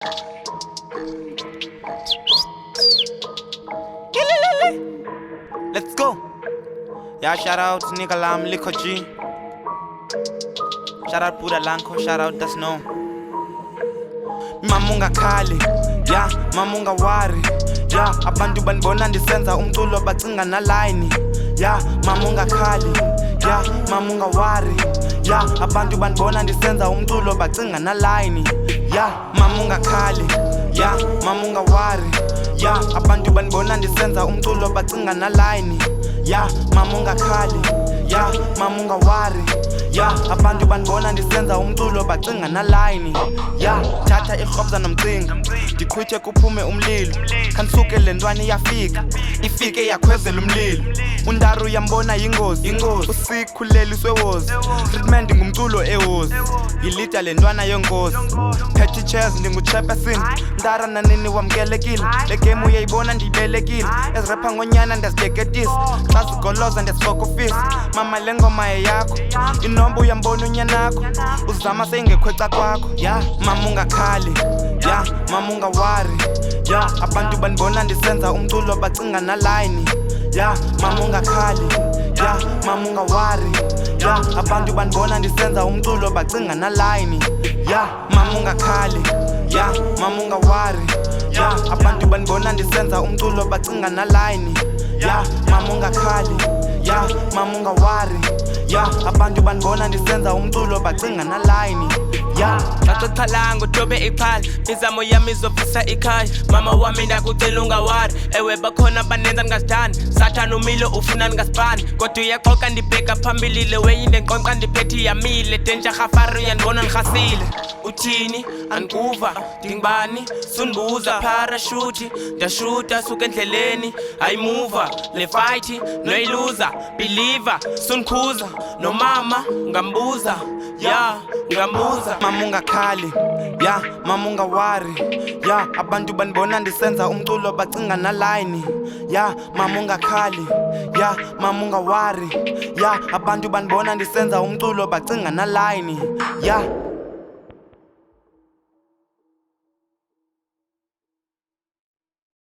Let's go. Yeah, shout out to Nikalam Liko G. Shout out Puda Lanko, shout out Das No. Mamunga Kali, yeah, Mamunga Wari. Yeah, abantu banibona ndisenza umculo bacinga na line. Yeah, Mamunga Kali, yeah, Mamunga Wari. Yeah, abantu banibona ndisenza umculo bacinga na line. Yeah, Mamunga Kali, yeah, Mamunga Wari. Yeah, abantu banibona ndisenza umculo bacinga na line. Yeah, Mamunga Kali, yeah, Mamunga Wari. Yeah, abantu banibona ndisenza umculo bacinga na line. Yeah, thatha ikhobza nomcinga ndikhwithe kuphume umlilo khanisuke le ntwana iyafika ifike yakhwezela umlilo undaru yambona yingozi usikhuleliswe wozi treatment ngumculo ewozi yilida le ntwana yengozi Petty Chairs ndinguchairperson ndara nanini wamkelekile le game uyayibona ndiyibelekile ezirapha ngonyana ndiyazibeketisa xa zigoloza ndiyazifokofisa mama le ngoma yakho inombo uyambona unyanakho uzama seyingekhweca kwakho ya Mamunga Kali ya Mamunga Wari ya abantu banibona ndisenza umculo bacinga na line ya Mamunga Kali ya Mamunga Wari ya abantu banibona ndisenza umculo bacinga na line ya Mamunga Kali ya Mamunga Wari ya abantu banibona ndisenza umculo bacinga na line ya Mamunga Kali ya Mamunga Wari ya abantu banibona ndisenza umculo bacinga na line ya Ngaqala ngodobe iqhala izamo yami izovisa ikhaya mama wami ndakucela ungawari ewe bakhona banenza ngazidani sathana umilo ufuna ngasibani kodwa uyaxoxa ndibheka phambili le weyinde nqonqa ndiphethe yamile danger khafari yanibona ngikhasile uthini anikuva dingibani sunbuza parachute ndashuta suka endleleni ayimuva le fight noyiluza believer sunkhuza no mama ngambuza ya ngambuza Mamunga Kali ya Mamunga Wari ya abantu banibona ndisenza umculo bacinga na line ya Mamunga Kali ya Mamunga Wari ya abantu banibona ndisenza umculo bacinga na line ya